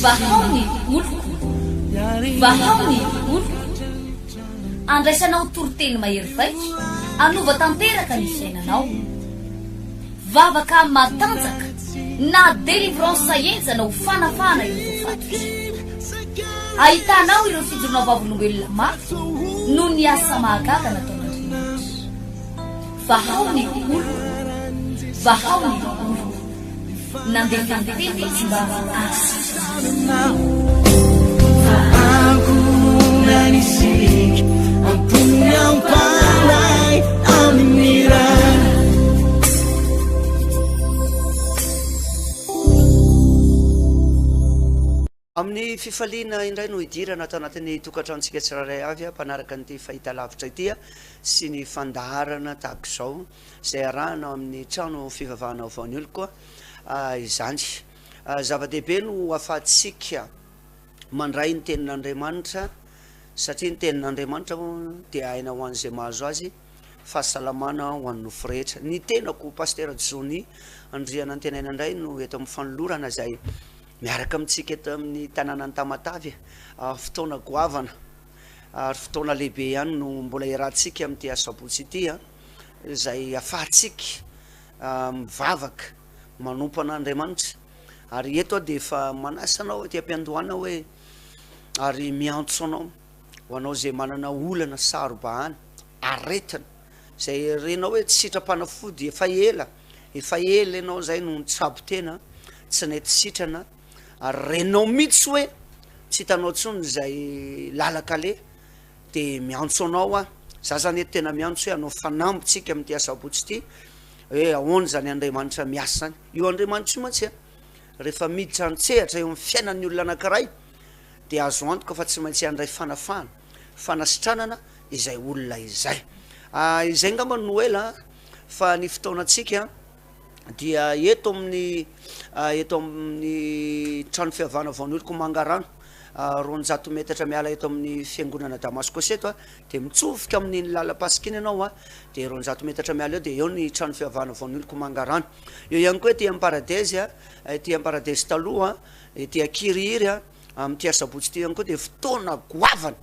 vahaony oloko vahaony oloko andraisanao toroteny mahery vaitra anova tanteraka ny fiainanao vavaka matanjaka na délivrance enjana ho fanafana ireo fatotra ahitanao ireo fijorona vavolombelona mafy no ny asa mahagaga nataon'andriamanitra vahaony oloko vahaony oloko nandeha tantety izy mba Nanisik ampunyang palay aminiran amin'ny fifaliana indray no idirana atao anatin'ny tokantrantsika tsiraray avy a mpanaraka nyity fahita lavitra itya sy ny fandaharana tahako izao izay arahana amin'ny trano fivavahana vaony olo koa izany zava-dehibe no afahantsika mandray ny tenin'Andriamanitra satria ny tenin'Andriamanitra dia aina ho an'izay mahazo azy fahasalamana ho an'ny nofo rehetra ny tenako paster Joni andriana ny tenaina indray no eto amin'ny fanolorana izay miaraka amintsika eto amin'ny tanàna ny Tamatavy fotoana goavana ary fotoana lehibe ihany no mbola iarahantsika amin'ity asabotsy ity izay afahantsika mivavaka manompo an'Andriamanitra ary eto dia efa manasanao ty ampiandohana hoe ary miantso anao ho anao zay manana olana sarobahana aretina zay renao hoe tsy sitrapanafody efa ela ianao zay no nitsabo tena tsy nety sitrana ary renao mihitsy hoe tsy hitanao tsony zay lalakale de miantso anao za zany eto tena miantso hoe anao fanambotsika amin'ity asabotsy ity hoe ahoana zany Andriamanitra miasa zany io Andriamanitra io mantsy rehefa miditra antsehatra eo amin'ny fiainan'ny olona anankiray dia azo antoka fa tsy maintsy andray fanasitranana izay olona izay izay ngamba no ela fa ny fotoanantsika dia eto amin'ny trano fihavana vaon'oloko mangarano 200 metatra miala eto amin'ny fiangonana Damascos eto dia mitsofika amin'ny lalam-pasikiny ianao dia 200 metatra miala eo dia eo ny trano fihavana vaon'oloko mangarano eo ihany koa ety Amparadesy taloha ety Akirihiry amin'ity asabotsy ity ihany koa dia fotoana goavana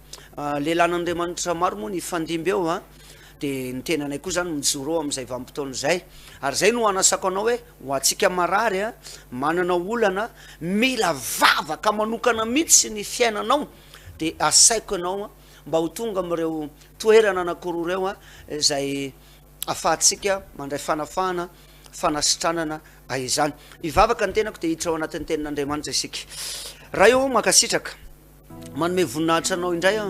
lehilan'Andriamanitra maro moa ny fandimby eo dia ny tenanay koa zany mijoro amin'izay vanim-potoana izay ary zay no anasako anao hoe ho antsika marary manana olana mila vavaka manokana mihitsy ny fiainanao dia asaiko anao mba ho tonga amin'ireo toerana anankiroa reo izay afahantsika mandray fanafahana fanasitranana izany ivavaka ny tenako dia hiditra ao anatin'ny tenin'Andriamanitra isika raha eo makasitraka manome voninahitra anao indray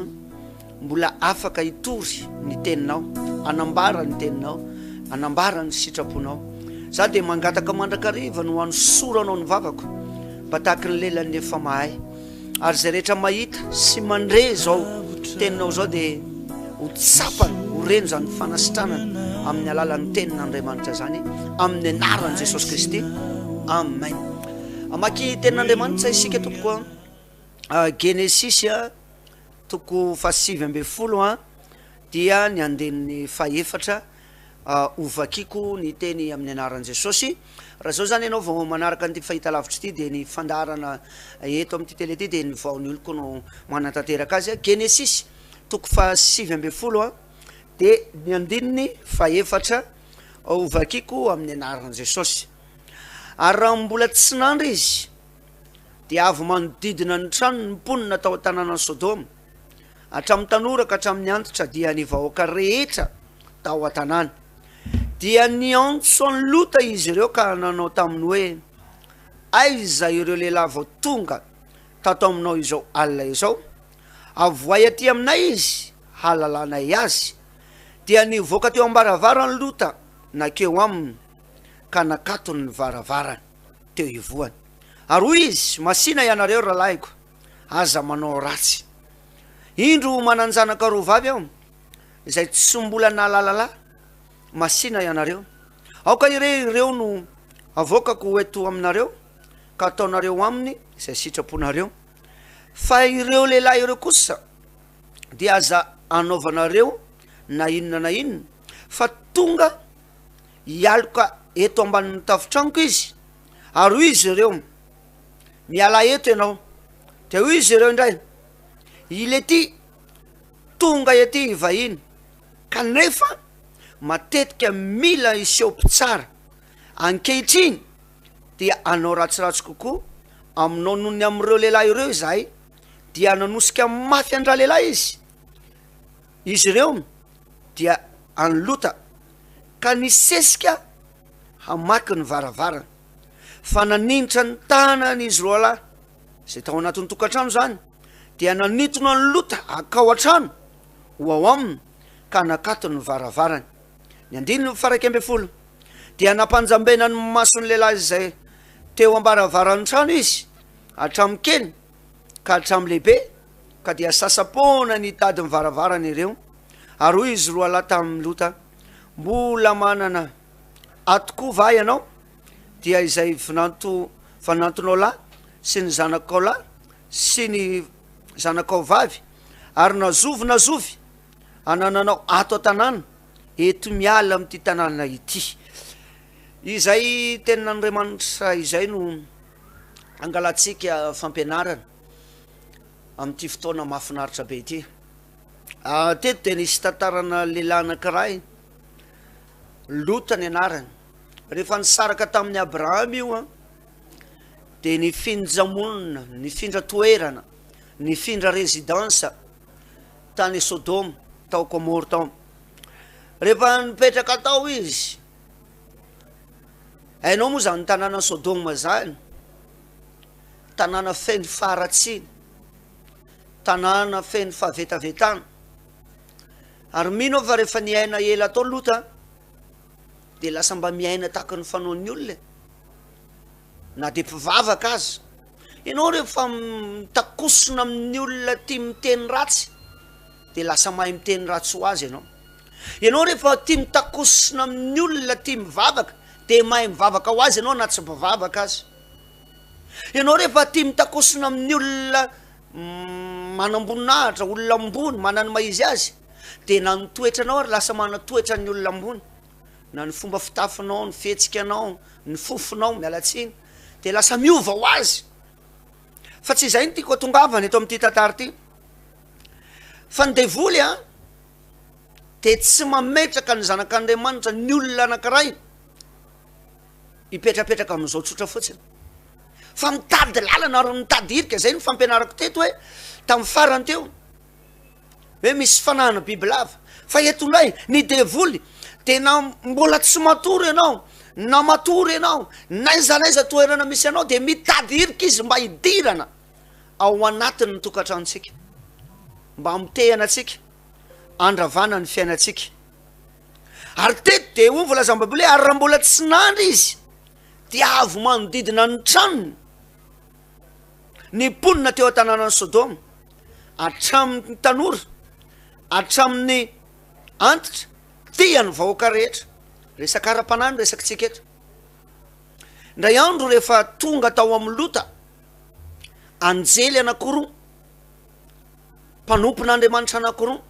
mbola afaka hitory ny teninao anambara ny teninao anambara ny sitraponao za dia mangataka mandrakariva no hanosoro anao ny vavako mba tahaka ny lelan'ny efa mahay ary zay rehetra mahita sy mandre zao teninao zao dia ho tsapany ho reno zany fanasitranana amin'ny alalan'ny tenin'Andriamanitra zany amin'ny anaran'i Jesosy Kristy amen amaky tenin'Andriamanitra isika tompoko Genesis toko 7:10 dia ny andeniny faefatra ovakiko ny teny amin'ny anaran'i Jesosy raha zao zany ianao vao manaraka nyty fahita lavitra ity dia ny fandarana eto amin'ity tele ity dia ny vaony oloko no manantanteraka azy Genesis toko 7:10 dia ny andininy faefatra ovakiko amin'ny anaran'i Jesosy ary raha mbola tsy nandry izy dia avy manodidina ny trano ny mponina tao an-tanànan'i Sodoma hatramin'ny tanora ka hatramin'ny antitra dia ny vahoaka rehetra tao an-tanàna dia niantso ny Lota izy ireo ka nanao taminy hoe aiza ireo lehilahy vao tonga tato aminao izao alina izao avoay aty aminay izy halalanay azy dia nivoaka teo ambaravarany Lota nakeo aminy ka nakatony ny varavarany teo ivoany ary hoy izy masina ianareo rahalahyko aza manao ratsy indro mananjanaka roa vavy aho izay tsy mbola nahalalala masina ianareo aoka ireo no avokako eto aminareo ka ataonareo aminy izay sitraponareo fa ireo lehilahy ireo kosa dia aza anaovanareo na inona fa tonga ialoka eto ambanin'ny tafotranoko izy ary hoy izy ireo miala eto ianao de hoy izy ireo indray ile ty tonga ety ivahiny kanefa matetika mila iseho mpitsara ankehitriny dia anao ratsiratsy kokoa aminao nohony am'ireo lehilahy ireo zahay dia nanosika mafy andra lehilahy izy ireo dia anlota ka nisesika hamaky ny varavarana fa naninitra ny tanany izy roa lahy zay tao anatin'ny tokantrano zany dia nanitona ny lota akao an-trano ho ao aminy ka nakato ny varavarany ny andininy mifaraiky amby folo dia nampanjambena ny mason'ny lehilahy zay teo ambaravarany trano izy hatramy kely ka hatramy lehibe ka dia sasapona ny tady ny varavarany ireo ary hoy izy roa lahy tamin'ny lota mbola manana atoko va ianao dia izay fanantonao lahy sy ny zanakao lahy sy ny zanakao vavy ary nazovy anananao ato an-tanàna eto miala am'ty tanàna ity izay tenin'Andriamanitra izay no angalatsika fampianarana am'ty fotoana mahafinaritra be ity teto de nisy tantarana lehilahy anankiray Lota ny anarany rehefa nisaraka tamin'ny Abrahama io de nifindra monina nifindra toerana nifindra rezidansa tany Sodoma tao Gomora tao rehefa nipetraka tao izy hainao moa zany tanàna Sodoma zany tanàna feno faharatsiny tanàna feno fahavetavetana ary mino fa rehefa niaina ela tao Lota de lasa mba miaina tahaka ny fanaon'ny olona na de mpivavaka azy ianao rehefa mitakosona amin'ny olona tia miteny ratsy de lasa mahay miteny ratsy ho azy ianao rehefa tia mitakosona amin'ny olona tia mivavaka de mahay mivavaka ho azy ianao na tsy mpivavaka azy ianao rehefa tia mitakosona amin'ny olona manamboninahitra olona ambony manany maizy azy de na nitoetra anao ary lasa manatoetra ny olona ambony na ny fomba fitafinao ny fihetsikanao ny fofonao mialatsiny de lasa miova ho azy fa tsy izay ny tiako atongavany eto am'ty tantara ty fa ny devoly de tsy mametraka ny zanak'Andriamanitra ny olona anankiray ipetrapetraka am'izao tsotra fotsiny fa mitady lalana ary mitady irika zay ny fampianarako teto hoe tamin'ny farany teo hoe misy fanahana biby lava fa eto ndray ny devoly de na mbola tsy matory ianao na matory ianao naiza toerana misy anao de mitady irika izy mba hidirana ao anatiny ny tokantranontsika mba mitehana atsika andravana ny fiainatsika ary teto de ho volazan'ny Baiboly ary raha mbola tsy nandry izy dia avy manodidina ny tranony ny ponina teo an-tanànan'ny Sodoma hatramin'ny tanora hatramin'ny antitra tia ny vahoaka rehetra resaka ara-panany resaka tsika eto ndray andro rehefa tonga tao amin'ny Lota anjely anakiroa mpanompon'Andriamanitra anakiroa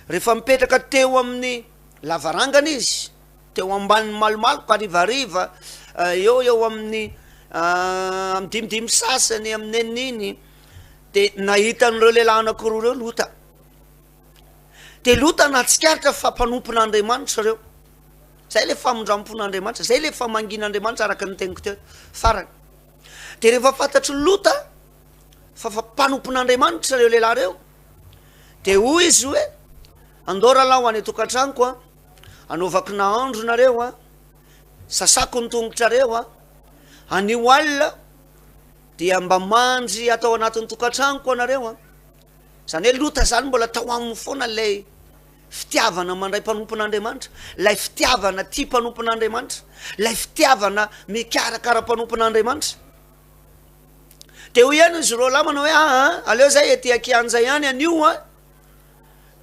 rehefa mipetraka teo amin'ny lavarangana izy teo ambanin'ny malomaloka arivariva eo amin'ny dimidimy sasany amin'ny eniny de nahita n'ireo lehilahy anakiroa reo Lota de Lota natsikaritra fa mpanompon'Andriamanitra reo zay le famondrampon'Andriamanitra zay le famangin'Andriamanitra araka ny teniko teo farany de rehefa fantatry Lota fa mpanompon'Andriamanitra reo lehilahy reo de hoy izy hoe andao rahalahy ho any tokantranoko anaovako nahandro nareo sasako ny tongotrareo anio alina dia mba mandry atao anatin'ny tokantranoko anareo zany hoe Lota zany mbola tao aminy foana lay fitiavana mandray mpanompon'Andriamanitra lay fitiavana tia mpanompon'Andriamanitra lay fitiavana mikarakara mpanompon'Andriamanitra de ho ihany izy roa lamana hoe aleo zay etiakianjay ihany anio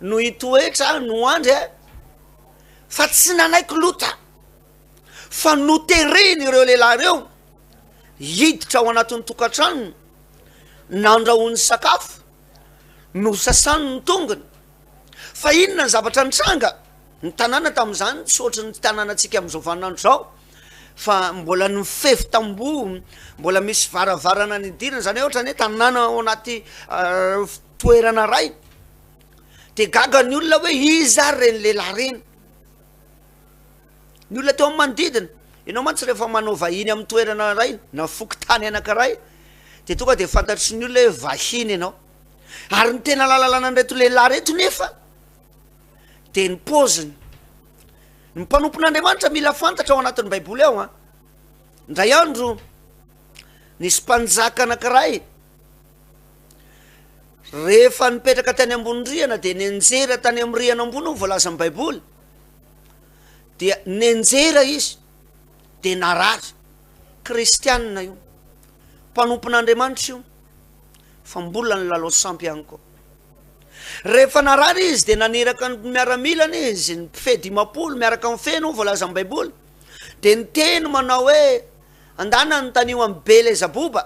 no hitoetra no andry fa tsy nanaiko Lota fa notereny ireo lehilahy reo hiditra ao anatin'ny tokantrano nandrahoany sakafo no sasany ny tongony fa inona ny zavatra nitranga ny tanàna tamin'izany tsy ohatry ny tanàna antsika amin'izao vaninandro zao fa mbola nifefy tambo mbola misy varavarana ny idirana zany hoe ohatrany hoe tanàna ao anaty toerana ray de gaga ny olona hoe izy ary reny lehilahy reny ny olona teo amin'ny manodidina ianao mantsy rehefa manao vahiny amin'ny toerana ray na foky tany anankiray de tonga de fantatry ny olona hoe vahiny ianao ary ny tena lalalana nreto lehilahy reto nefa de ny poziny ny mpanompon'Andriamanitra mila fantatra ao anatin'ny baiboly ao a ndray andro nisy mpanjaka anankiray rehefa nipetraka tany ambony rihana de nenjera tany amin'ny rihana ambony ao voalaza amin'ny baiboly dia nenjera izy de narary kristianina io mpanompon'Andriamanitra io fa mbola ny lalao sampy ihany koa rehefa narary izy de naniraka ny miaramilana izy ny mpifety 50 miaraka amin'ny feno voalaza amin'ny baiboly de ny teny manao hoe andana ny tanio amin'ny Belezaboba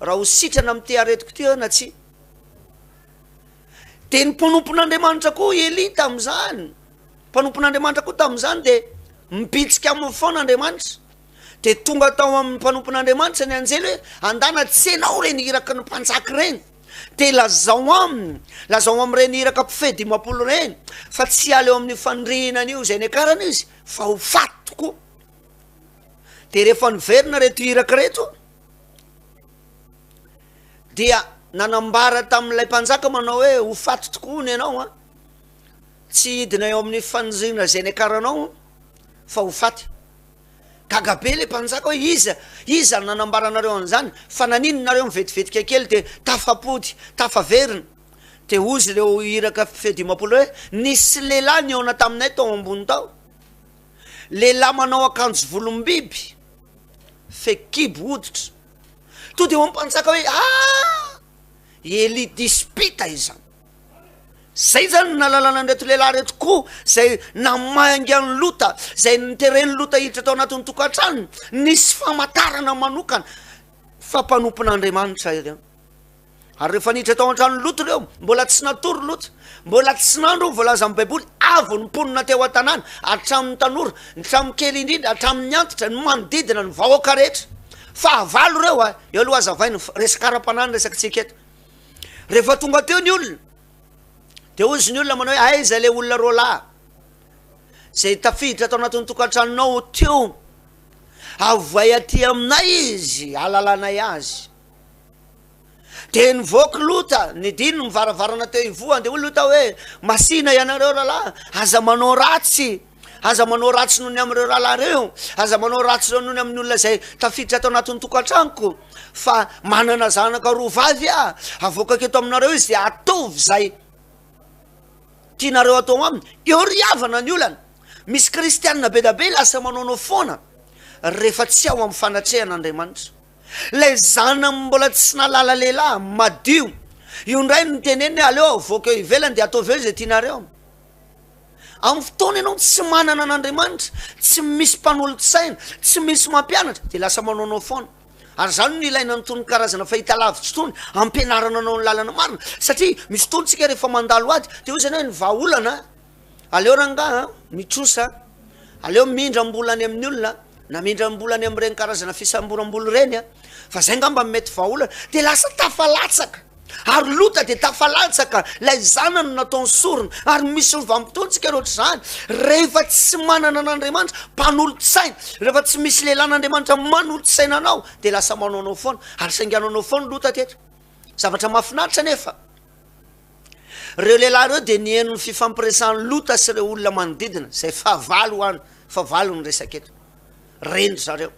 raha ho sitrana amin'ny ty aretiko ty na tsy de ny mpanompon'Andriamanitra koa Eli tam'izany mpanompon'Andriamanitra koa tam'izany de mipitsika amin'ny foan'Andriamanitra de tonga tao amin'ny mpanompon'Andriamanitra ny anjely hoe andana tsy enao reny iraka ny mpanjaky reny de lazao am'ireny iraka mpifety 50 reny fa tsy aleo amin'ny fandrihinana io zay niakarana izy fa ho faty tokoa de rehefa niverina reto iraka reto dia nanambara tamin'ilay mpanjaka manao hoe ho faty tokoa ny ianao a tsy hidina eo amin'ny fandriana zay niakaranao fa ho faty gagabe le mpanjaka hoe iza nanambaranareo an'izany fa nanino nareo mivetivetika kely de tafapody tafaverina de ozy reo iraka fety 50 hoe nisy lehilahy ny eona taminay tao ambony tao lehilahy manao akanjo volombiby fekibo hoditra to de mpanjaka hoe Eli dispita izany zay zany nalalana nreto lehilahy reto koa zay namaingany lota zay nitereny lota hiditra tao anatin'ny tokantrano nisy famatarana manokana fa mpanompon'Andriamanitra ireo ary rehefa niditra tao an-trano lota reo mbola tsy natory lota mbola tsy nandro voalaza amin'ny baiboly avo niponina teo an-tanàna hatramin'ny tanora hatramin'ny kely indrindra hatramin'ny antitra ny manodidina ny vahoaka rehetra fa avalo reo eo aloha azavainy resakara-panany resakytsika eto rehefa tonga teo ny olona de ozy ny olona manao hoe aiza le olona roa lahy zay tafiditra tao anatin'ny tokantranonao teo avoay aty aminay izy alalanay azy de nivoaky lota nidino mivaravarana teo ivoany de olo lota hoe masina ianareo rahalahy aza manao ratsy noho ny am'ireo rahalahy reo aza manao ratsy reo noho ny amin'ny olona zay tafiditra tao anatin'ny tokantranoko fa manana zanaka roa vavy avoaka keto aminareo izy de atovy zay tianareo atao aminy eo riavana ny olana misy kristianina be da be lasa manaonao foana rehefa tsy ao amin'ny fanatrehan'Andriamanitra lay zana mbola tsy nalala lehilahy madio io ndray niteneny aleo avoaka eo ivelany de ataovy eo zay tianareo amin'ny fotoana ianao tsy manana an'Andriamanitra tsy misy mpanolotsaina tsy misy mampianatra de lasa manaonao foana ary zany no ilaina nytony karazana fahita lavitra tony ampianarana anao ny lalana marina satria misy tontsika rehefa mandalo ady de io zany hoe ny vahaolana aleo ranga mitrosa aleo mindram-bolany amin'ny olona na mindram-bolany am'ireny karazana fisamboram-bolo reny fa zay ngamba mety vahaolana de lasa tafalatsaka ary lota de tafalatsaka lay zanany nataony sorona ary misy vampitonsika rehetra zany rehefa tsy manana an'Andriamanitra mpanolotsaina rehefa tsy misy lehilan'Andriamanitra manolotsaina anao de lasa manaonao foana ary saingananao foana lota tetra zavatra mahafinaritra nefa reo lehilahy reo de nieno ny fifampiresan'ny lota sy reo olona manodidina zay favalo ny resaketo rendry zareo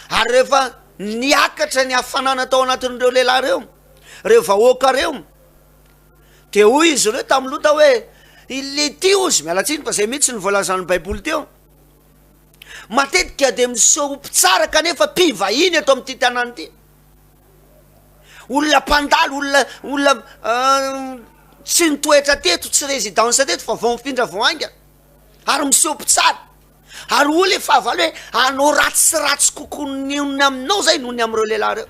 ary rehefa niakatra ny hafanana tao anatin'ireo lehilahy reo reo vahoaka reo de hoy izy reo tamin'ny lota hoe ile ty ozy mialatsiny fa zay mihitsy ny voalazan'ny baiboly teo matetika de miseho mpitsara kanefa mpivahiny ato amin'ity tanàna ity olona mpandalo olona tsy nitoetra teto tsy résidence teto fa vao mifindra voainga ary miseho mpitsara ary olo efa avalo hoe anao ratsy sy ratsy kokoa nyony aminao zay noho ny am'ireo lehilahy reo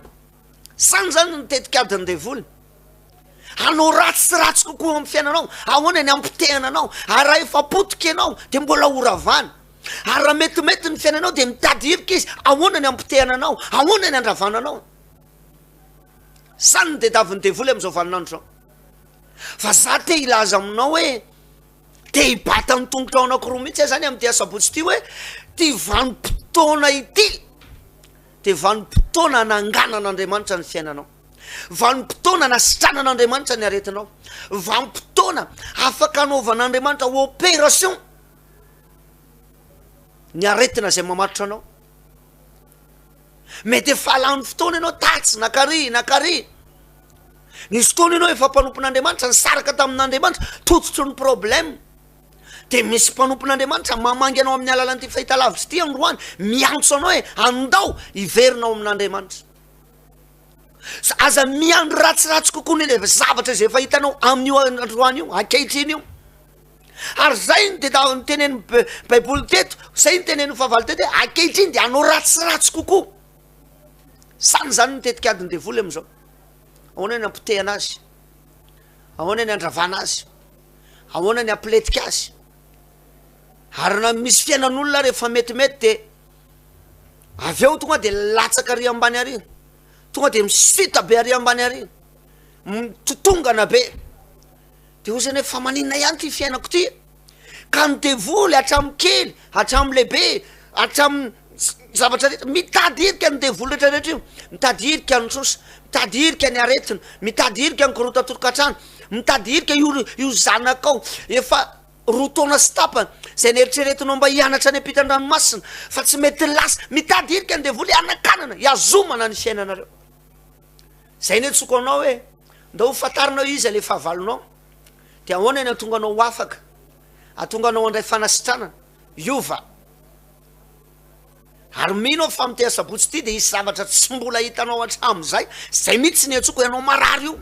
sany zany nitetika adiny devoly anao ratsy sy ratsy kokoa amin'ny fiainanao ahoana ny ampitehana anao ary raha efa potika ianao de mbola oravana ary raha metimety ny fiainanao dia mitady hevika izy ahoana ny ampitehana anao, ahoana ny andravananao. Zany ny dedaviny devoly amin'izao vaninandro zao. Fa za te ilaza aminao hoe te hibata ny tongotra ao anankiroa mihitsy zany amin'ny dia sabotsy ity hoe ty vanim-potoana ity dia vanim-potoana nanganan'Andriamanitra ny fiainanao, vanim-potoana nasitranan'Andriamanitra ny aretinao, vanim-potoana afaka anaovan'Andriamanitra opération ny aretina zay mamatotra anao. Mety efa lany fotoana ianao tatsy nakary nisy fotoana ianao efa mpanompon'Andriamanitra nisaraka tamin'Andriamanitra tototro ny problème, dia misy mpanompon'Andriamanitra mamangy anao amin'ny alalan'ity fahitalavitra ity androany miantso anao hoe andao iverinao amin'Andriamanitra. Aza miandro ratsiratsy kokoa ny le zavatra zay efa hitanao amin'io androany io ankehitriny io. Ary zay ny tenen'ny baiboly teto, zay ny tenen'ny fahavalo teto hoe ankehitriny dia anao ratsiratsy kokoa. Samy zany ny tetika adiny devoly amin'izao. Ahoana ny ampitehana azy, ahoana ny andravana azy, ahoana ny ampiletika azy. Ary na misy fiainan'olona rehefa metimety dia avy eo tonga dia latsaka ary ambany ary, tonga dia misita be ary ambany ary, mitotongana be. Dia ho zany hoe fa maninona ihany ty fiainako ty, ka ny devoly hatramin'ny kely hatramin'ny lehibe hatramin'ny zavatra rehetra mitady hirika ny devoly rehetrarehetra io, mitady hirika ny trosa, mitady hirika ny aretina, mitady hirika ny korotatorokatrano, mitady hirika io zanakao efa roa taona sy tapany zay nieritreretinao mba hianatra any ampitan-dranomasina fa tsy mety lasa, mitady hirika ny devoly anakanana hiazomana ny fiainanareo. Zay ny tsoko anao hoe nda ho fantarinao izy le fahavalonao dia ahoana ny atonga anao afaka, atonga anao andray fanasitranana iova. Ary mino fa mitea sabotsy ity dia isy zavatra tsy mbola hitanao hatramin'izay, zay mihitsy ny atsoko ianao marary io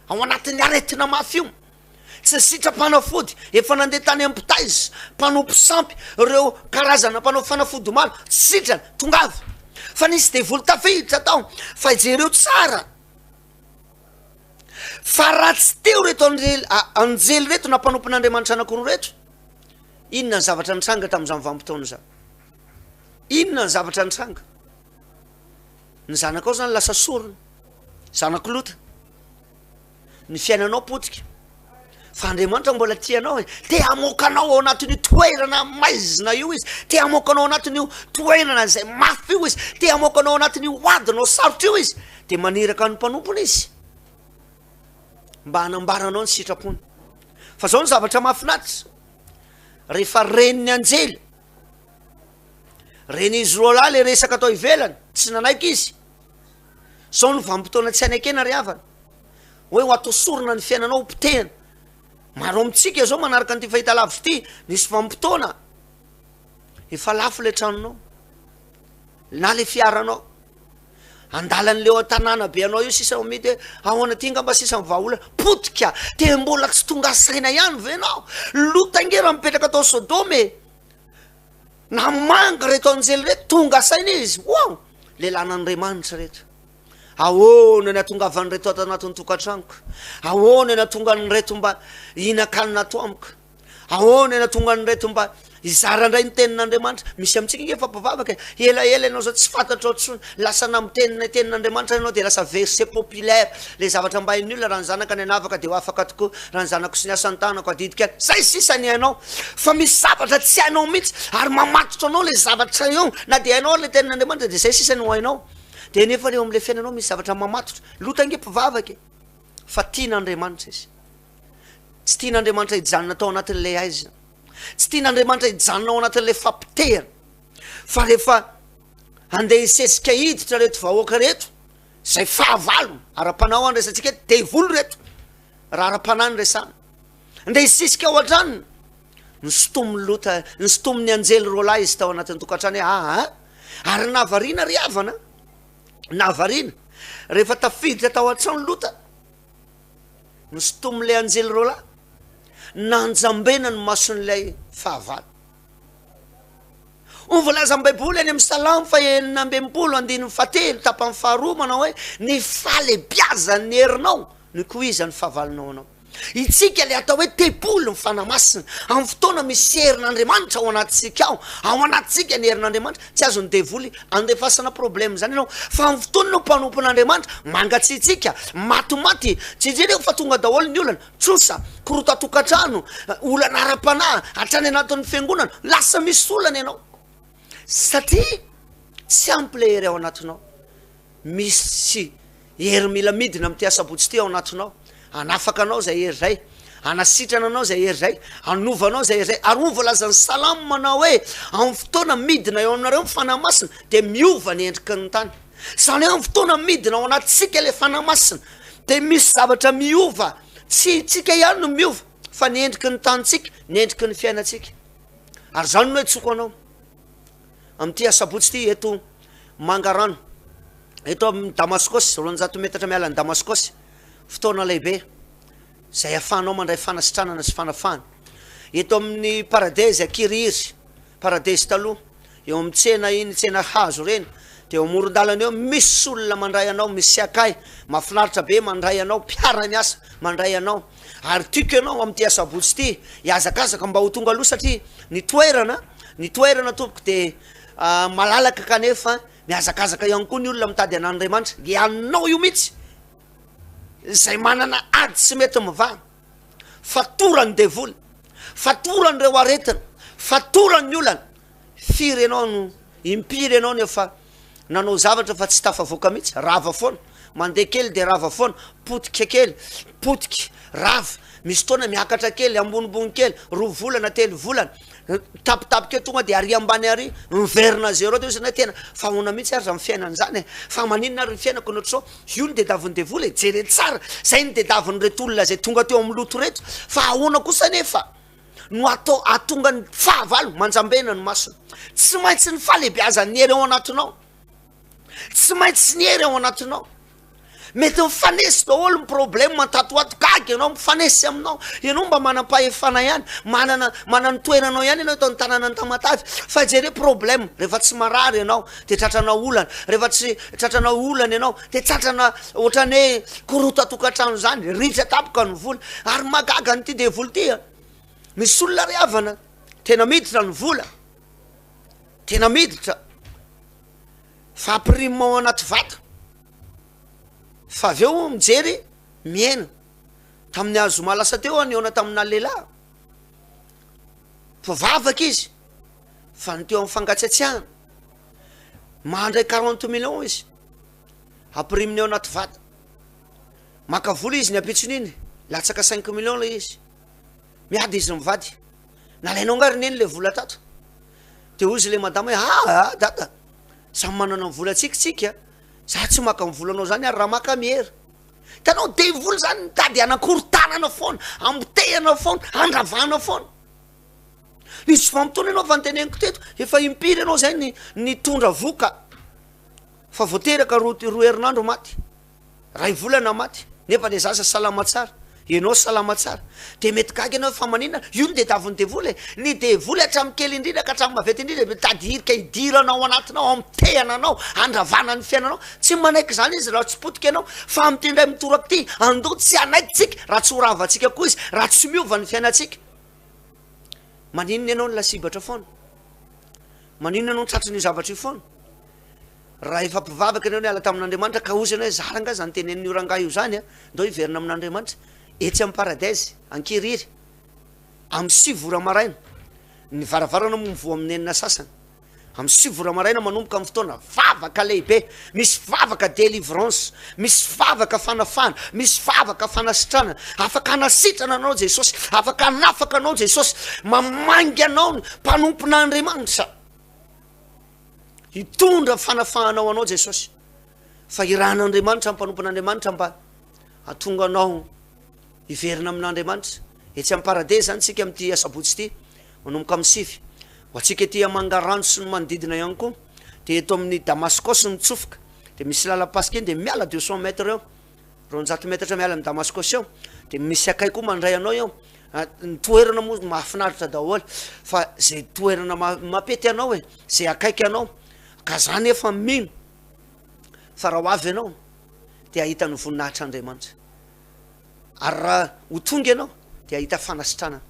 ao anatin'ny aretina mafy io. Tsy sitra mpanafody efa nandeha tany ampitaizy, mpanompo sampy, ireo karazana mpanao fanafody maro sitrana tongavy, fa nisy devoly tafiditra tao fa ijereo tsara. Fa raha tsy teo reto anjely reto na mpanompon'Andriamanitra anankiroa reto, inona ny zavatra nitranga tamin'izany vanim-potoana zany? Inona ny zavatra nitranga? Ny zanakao zany lasa sorona, zanako lota, ny fiainanao potika. Fa Andriamanitra mbola tianao te hamoakanao ao anatin'io toerana maizina io izy, te hamoakanao ao anatin'io toerana zay mafy io izy, te hamoakanao ao anatin'io adinao sarotra io izy, dia maniraka ny mpanompony izy mba hanambaranao ny sitrapony. Fa zao ny zavatra mahafinaritra, rehefa renin'ny anjely, reny izy roa lahy le resaka atao ivelany tsy nanaiky izy, zao ny vanim-potoana tsy anaikena ry havana hoe ho atao sorona ny fiainanao potehana. Maro amintsika zao manaraka n'ity fahitalavitra ity, nisy vanim-potoana efa lafo le tranonao na le fiaranao, andalan'leo an-tanàna be anao io sisa mety hoe ahoana ty ngamba sisa mivahaolana potika, te mbola tsy tonga saina ihany ve nao, lotangera mipetraka tao Sodome na manga reto anjely reto tonga saina izy. Wow, lelan'Andriamanitra reto, ahoana ny atongavany reto ato anatin'ny tokantranoko, ahoana ny atonga ny reto mba hinakanina ato amiko, ahoana ny atonga ny reto mba izarandray ny tenin'Andriamanitra. Misy amintsika nge fampavavaka elaela ianao zao tsy fantatra ohatrony, lasa namitenina tenin'Andriamanitra ianao dia lasa verset populaire, le zavatra mba hain'olona raha ny zanaka ny anavaka dia ho afaka tokoa, raha ny zanako sy ny asan'ny tanako adidika any, zay sisa ny hainao. Fa misy zavatra tsy hainao mihitsy ary mamatotra anao le zavatra io, na dia hainao le tenin'Andriamanitra dia zay sisa ny ho hainao. Dia nefa eo amin'le fiainanao misy zavatra mamatotra, lota nge mpivavaka fa tian'Andriamanitra izy, tsy tian'Andriamanitra hijanona tao anatin'le aizina, tsy tian'Andriamanitra hijanona ao anatin'le fampitehana. Fa rehefa andeha hisesika hiditra reto vahoaka reto zay fahavalo ara-panao andresantsika devoly reto, raha ara-panahy ny resana andeha hisesika ao an-tranony, ny sotomin'ny lota, ny sotomin'ny anjely roa lahy izy tao anatin'ny tokantrano hoe ary nahavariana ry havana, nahavariana rehefa tafiditra tao an-trano lota, ny sotomin'le anjely roa lahy nanjambena ny mason'ilay fahavalo. Voalaza amin'ny baiboly any amin'ny Salamo fa 19:17 tapany faharoa manao hoe ny falebiazan'ny herinao ny koizan'ny fahavalonao anao. itsika le atao hoe tepolo ny fanamasina amin'ny fotoana misy herin'andriamanitra ao anatsika ao anatsika ny herin'andriamanitra tsy azo ny devoly andefasana problème zany ianao fa amin'ny fotoana no mpanompon'andriamanitra mangatsitsika matimaty tsy jereo fa tonga daholo ny olana trosa korotatokatrano olana ara-panahy hatrany anatin'ny fiangonana lasa misy olana ianao satria tsy ampy le hery ao anatinao misy hery mila midina am'ty asabotsy ty ao anatinao anafaka anao zay hery zay anasitrana anao zay hery zay anovanao zay hery zay ary ho voalazany salamo manao hoe amin'ny fotoana midina eo aminareo fanamasina de miova ny endriky ny tany zany hoe amin'ny fotoana midina ao anatsika le fanamasina de misy zavatra miova tsy tsika ihany no miova fa ny endriky ny tantsika ny endriky ny fiainatsika ary zany no hoe tsoko anao am'ty asabotsy ty eto mangarano eto amin'ny Damaskosy 200 metatra miala ny Damaskosy fotoana lehibe zay ahafahanao mandray fanasitranana sy fanafana eto amin'ny paradese akiriry paradese taloha eo amin'ny tsena iny tsena hazo reny de eo amoron-dalana eo misy olona mandray anao misy akay mahafinaritra be mandray anao mpiara-miasa mandray anao ary tiako ianao am'ty asabotsy ty hiazakazaka mba ho tonga aloha satria ny toerana tompoko de malalaka kanefa miazakazaka ihany koa ny olona mitady an'Andriamanitra ianao io mihitsy zay manana ady tsy mety miva fatorany devoly fatorany reo aretina fatorany olana firy ianao no impiry ianao nefa nanao zavatra fa tsy tafavoaka mihitsy rava foana mandeha kely de rava foana potika kely potiky rava misy tona miakatra kely ambonimbony kely 2 volana 3 volana tapitapika tonga de ary ambany ary miverina zéro de zany tena fa ona mihitsy ary zany fiainana zany fa maninona ary fiainako notrao io ny dedaviny devoly jere tsara zay ny dedaviny reto olona zay tonga teo amin'ny loto reto fa ahoana kosa nefa no atao atonga ny fahavalo manjambena ny masona tsy maintsy ny fahalehibiazany ny hery ao anatinao tsy maintsy ny hery ao anatinao mety mifanesy daholo ny problème matatoato gaga ianao mifanesy aminao ianao mba manam-pahefana ihany manana ny toeranao ihany ianao atao ny tanàna ny tamatavy fa jere problème rehefa tsy marary ianao de tratranao olana rehefa tsy tratranao olana ianao de tratrana ohatrany hoe korota tokatrano zany ritra tapoka ny vola ary magaga nyty devoly ty misy olona ry havana tena miditra ny vola tena miditra fa ampirimo ao anaty vata fa avy eo mijery miaina tamin'ny azo malasa teo anyona tamina lehilahy fa vavaka izy fa ny teo amin'ny fangatsatsiahana mandray 40 millions izy ampiriminy eo anaty vata maka vola izy ny apitsininy latsaka 5 millions le izy miady izy mivady nalainao ngary neny le vola tato de ozy le madama hoe dada samy manana ny vola tsikitsika za tsy maka ny volanao zany ary raha maka mihery tanao devoly zany nitady anakorontanana foana ambotehana foana andravana foana misy famitona ianao fa nyteneniko teto efa impiry ianao zay ny tondra voka fa voateraka roa herinandro maty ray volana maty nefa le zaza salama tsara ianao salama tsara de mety gaga ianao fa maninona io ny dedaviny devoly ny devoly hatramy kely indrindra ka hatramy mavety indrindra mitady hirika idiranao anatinao amitehana anao andravana ny fiainanao tsy manaiky zany izy raha tsy potika ianao fa amitindray mitoraky ty ando tsy anaiky tsika raha tsy horavatsika koa izy raha tsy miova ny fiainatsika maninona ianao ny lasibatra foana maninona ianao ny tratran'ny zavatra io foana raha efa mpivavaka ianao ny ala tamin'Andriamanitra ka ozy ianao hoe zaranga zany tenen'ny orangah io zany ndao hiverina amin'Andriamanitra etsy amin'ny paradese ankiriry amin'ny 7 ora maraina ny varavarana mivoa amin'ny enina sasany amin'ny 7 ora maraina manomboka amin'ny fotoana vavaka lehibe misy vavaka délivrance misy vavaka fanafana misy vavaka fanasitrana afaka anasitrana anao Jesosy afaka anafaka anao Jesosy mamangy anao ny mpanompon'Andriamanitra hitondra fanafahanao anao Jesosy fa irahan'Andriamanitra mpanompon'Andriamanitra mba atonga anao hiverina amin'Andriamanitra etsy amin'ny paradese zany tsika am'ty asabotsy ty manomboka amin'ny 7 ho atsika ty amangarano sy ny manodidina ihany koa de eto amin'ny Damaskosy mitsofoka de misy lala-pasika iny de miala 200 mètres eo 200 metatra miala amin'ny Damaskosy eo de misy akay koa mandray anao eo ny toerana moa mahafinaritra daholo fa zay toerana mapety anao hoe zay akaiky anao ka zany efa mino fa raha ho avy anao de ahita ny voninahitr'Andriamanitra ary raha ho tonga ianao de ahita fanasitrana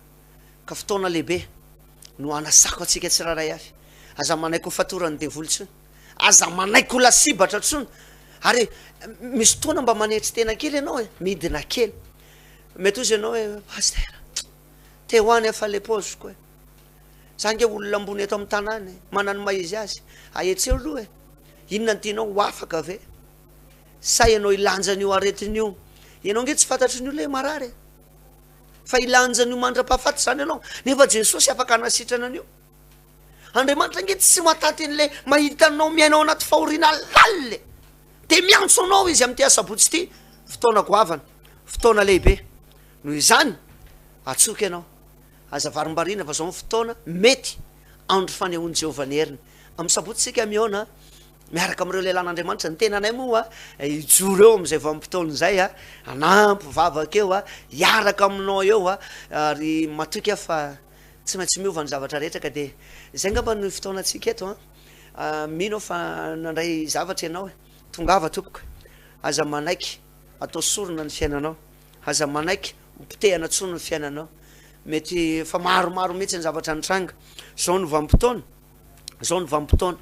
ka fotoana lehibe no anasako atsika tsiraray avy aza manaiko fatorany devoly tsony aza manaiko lasibatra tsony ary misy fotoana mba manetry tena kely ianao midina kely mety ozy ianao hoe paster te hoany afa le poziko zange olona ambony eto amin'ny tanàny manano maizy azy aetseo aloha inona ny tianao ho afaka ve sa ianao ilanjan'io aretin'io ianao nge tsy fantatry ny olona marary fa ilanjan'io mandra-pahafaty zany ianao nefa jesosy afaka anasitrana an'io andriamanitra nge tsy mataty n'le mahitanao miainao anaty fahoriana lalle de miantso anao izy am'ty asabotsy ty fotoana goavana fotoana lehibe noho izany atsoky ianao aza varimbarina fa zao fotoana mety andro fanehoany Jehovah ny heriny amin'ny sabotsysika miona miaraka am'ireo lehilan'andriamanitra ny tenanay moa ijoro eo am'izay vanim-potoana zay anampy vavakeo hiaraka aminao eo ary matoky fa tsy maintsy miova ny zavatra rehetra ka de zay ngamba ny fotoana atsika eto mino fa nandray zavatra ianao tongava tompoko aza manaiky atao sorona ny fiainanao aza manaiky mpitehana tsony ny fiainanao mety fa maromaro mihitsy ny zavatra nitranga zao ny vanim-potoana zao ny vanim-potoana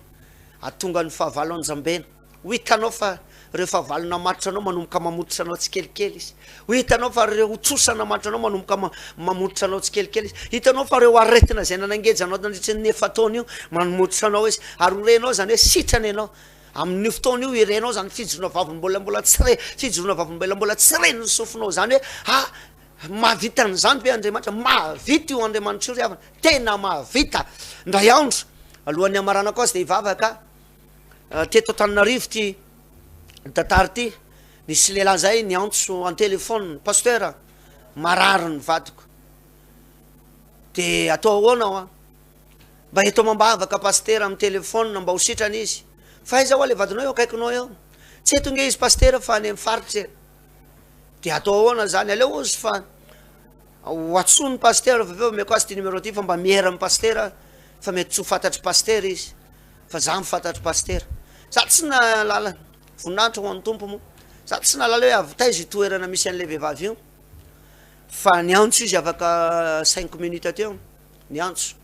atonga ny fahavalo anjambena ho hitanao fa reo fahavalona matotra anao manomboka mamototra anao tsikelikely izy ho hitanao fa reo hotsosana matotra anao manomboka mamototra anao tsikelikely izy hitanao fa reo aretina zay nanangejanao nandritra ny nefa taona io manomototra anao izy ary horenao zany hoe sitrany ianao amin'ny fotoana io irenao zany fijorona vavombolambola tsy fijorona vavombolambola tsy reny ny sofinao zany hoe mahavita n'zany be Andriamanitra mahavita io Andriamanitra io ry havana tena mahavita ndray andro alohan'ny amaranako azy de hivavaka teto Antananarivo ty tatary ty nisy lehilahy zay niantso an-telefona paster marary ny vadiko de atao ahoana mba eto mambavaka paster amin'ny telefona mba ho sitrany izy fa iza hoa le vadinao eo akaikinao eo tsy eto nge izy paster fa any amin'ny faritra de atao ahoana zany aleo ozy fa ho atsony paster vaveo meko azy ty numéro ty fa mba miera amin'ny paster fa mety tsy ho fantatry paster izy fa za mifantatry paster za tsy nalala voninahitra ho an'ny tompo moa za tsy nalala hoe avitaizy toerana misy an'le vehivavy io fa niantso izy afaka 5 minutes teo niantso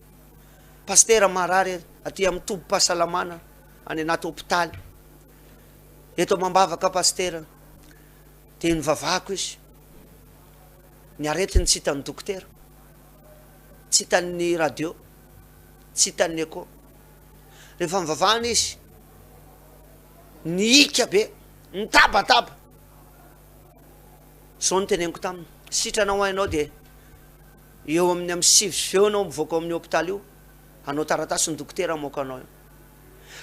paster marary aty amin'ny tobo pahasalamana any anaty hôpitaly eto mambavaka paster de nivavahako izy ny aretiny tsy hitan'ny dokotera tsy hitan'ny radio tsy hitan'ny écho rehefa mivavahana izy niika be nitabataba zao ny teneniko taminy sitranao hainao de eo amin'ny amy 6 feo anao mivoaka amin'ny hôpitaly io anao taratasy ny dokotera moka anao io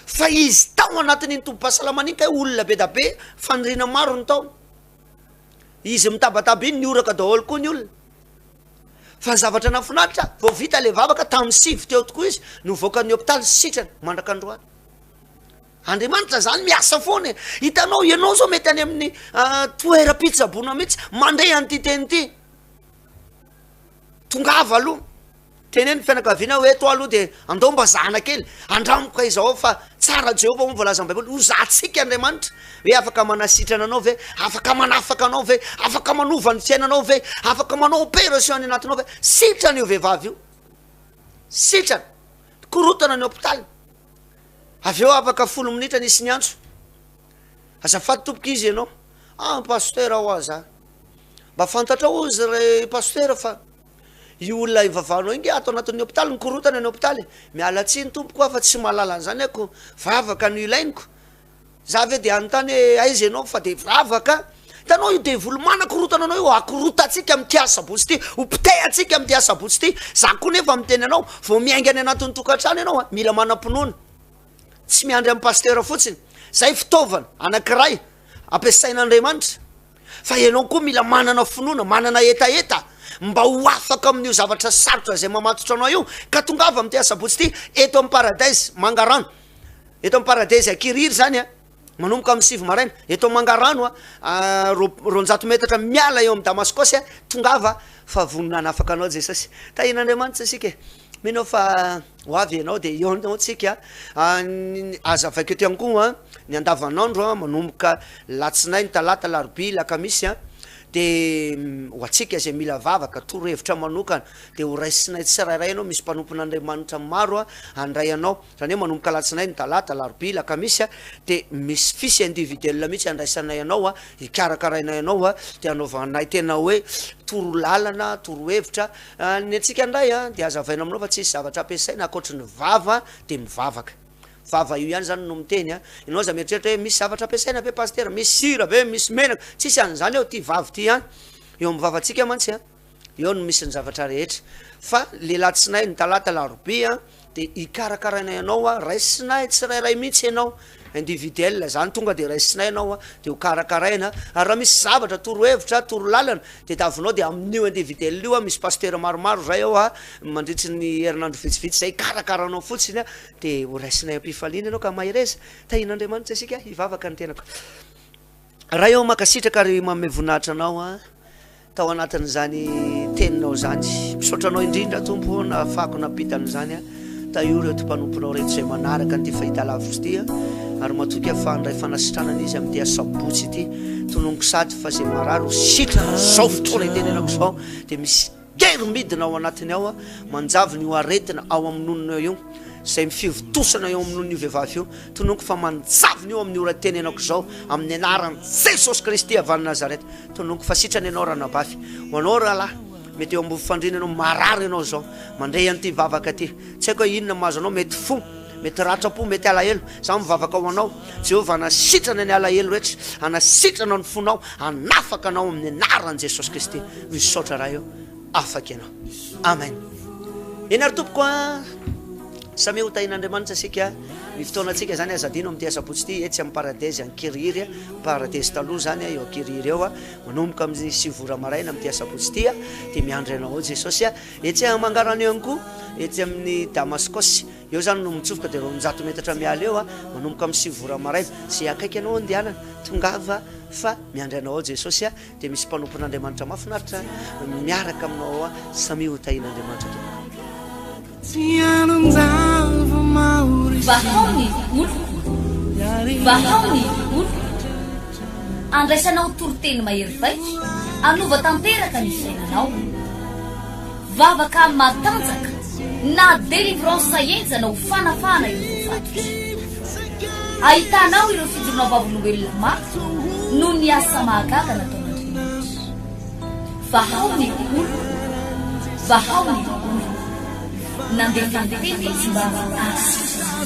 fa izy tao anatin'iny tobo-pahasalamana iny ka olona be da be fanirina maro ny tao izy mitabataba iny nioraka daholo koa ny olona fa zavatra nafinaritra vao vita le vavaka tamin'ny 6 teo tokoa izy no voaka ny hôpitaly sitrany mandraka androany Andriamanitra zany miasa foana hitanao ianao zao mety any amin'ny toeram-pitsaboana mihitsy mandray an'ty teny ty tongava aloha teneny fianakaviana hoe to aloha de andao mba zana kely andramoka izao fa tsara Jehova ho voalaza amin'ny Baiboly ho zatsika Andriamanitra hoe afaka manasitrana anao ve afaka manafaka anao ve afaka manova ny fiainanao ve afaka manao opération ny anatinao ve sitrany io vehivavy io sitrany korotana ny hôpitaly avy eo afaka 10 minitra nisy niantso azafady tompoka izy ianao paster ho aza mba fantatra ozy re paster fa io olona ivavahanao inge ato anatin'ny hôpitaly nykorotana ny hôpitaly mialatsy ny tompoko fa tsy mahalala an'zany ako vavaka no ilainiko za ve de anontany hoe aizy ianao fa de vavaka hitanao io devoly manakorotana anao io akorotatsika am'ty asabotsy ty hopitay atsika am'ty asabotsy ty za koa nefa miteny anao vao miainga any anatin'ny tokantrano ianao mila manam-pinoana tsy miandry amin'ny paster fotsiny zay fitaovana anankiray ampiasain'Andriamanitra fa ianao koa mila manana finoana manana etaeta mba ho afaka amin'io zavatra sarotra zay mamatotra anao io ka tongava am'ty asabotsy ty eto amin'ny paradise mangarano eto amin'ny paradise akiriry zany manomboka amin'ny 7 maraina eto mangarano 200 metatra miala eo amin'ny Damaskosy tongava fa voninana afaka anao Jesosy tahin'Andriamanitra asika mino fa ho avy ianao de eo anao tsika aza vaikeo ty ankoa ny andavanandro manomboka latsinainy talata larobia lakamisy de ho atsika zay mila vavaka torohevitra manokana de ho raisinay tsirairay anao misy mpanompon'andriamanitra maro andray anao zany hoe manomboka alatsinainy talata larobia lakamisy de misy fisy individuel mihitsy andraisanay anao ikarakarainay anao de anaovanay tena hoe toro lalana torohevitra ny atsika andray de azavaina aminao fa tsisy zavatra ampiasaina akoatry ny vava de mivavaka vava io ihany zany no miteny ianao za mieritreritra hoe misy zavatra ampiasaina be pasteur misy sira be misy menaka tsisy an'zany eo ty vavy ty ihany eo amin'ny vavantsika mantsy eo no misy ny zavatra rehetra fa le latsinay ny talata larobia de ikarakarainay anao raisinay tsirairay mihitsy ianao individuel zany tonga de raisinay anao de ho karakaraina ary raha misy zavatra torohevitra toro lalana de tavinao de amin'io individuel io misy pasteur maromaro zay ao mandritry ny herinandro vitsivitsy zay karakaranao fotsiny de ho raisinay ampifaliana anao ka mahereza tahin'andriamanitra asika hivavaka ny tenako raha eo makasitraka ary mame voninahitra anao tao anatin'zany teninao zany misaotranao indrindra tompo na fako napitan'zany taio reo ty mpanomponao reto zay manaraka nyty fahita lavitra ty ary matoky afandray fanasitranana izy amty asabotsy ity tononoko sady fa zay marary ho sitrana zao fotoana itenenako zao de misy gery midina ao anatiny ao manjavy ny ho aretina ao amin'nonona io zay mifivitosana eo amin'non'io vehivavy io tononoko fa manjavy ny eo amin'ny ora tenenako zao amin'ny anarany jesosy kristy avany nazareta tononoko fa sitrany anao ranabafy hoanao rahalahy mety eo ambo fandrina anao marary anao zao mandray an'ty vavaka ty tsy haiko hoe inona mahazo anao mety fo mety ratrapo mety alahelo za mivavaka ao anao jehova anasitrana ny alahelo rehetra anasitrana ny fonao anafaka anao amin'ny anaran' jesosy kristy misaotra raha eo afaky ianao amen eny ary tompoko samy ho tahin'andriamanitra asika ny fotoana atsika zany azadino amty asabotsy ty etsy amin'ny paradesy ankiriry paradesy taloha zany eo akiriry eo manomboka amin'ny sivora maraina amty asabotsy ty de miandry anao ao jesosy etsy mangarany eo any koa etsy amin'ny damaskosy eo zany no mitsofoka de 900 metatra miala eo manomboka amin'ny sivora maraina sy akaiky anao andianana tongava fa miandry anao ao jesosy de misy mpanompon'andriamanitra mafinaritra miaraka aminao samy ho tahin'andriamanitra tompoko vahaony moloko vahaony moloko andraisanao toroteny mahery vaika anova tanteraka ny fiainanao vavaka matanjaka na délivrance enjana ho fanafana ireo vato ahitanao ireo fijorona vavolombelona maro no ny asa mahagaga nataon'andriamanitra vahaony moloko vahaony moloko nandeha tantety mba asitra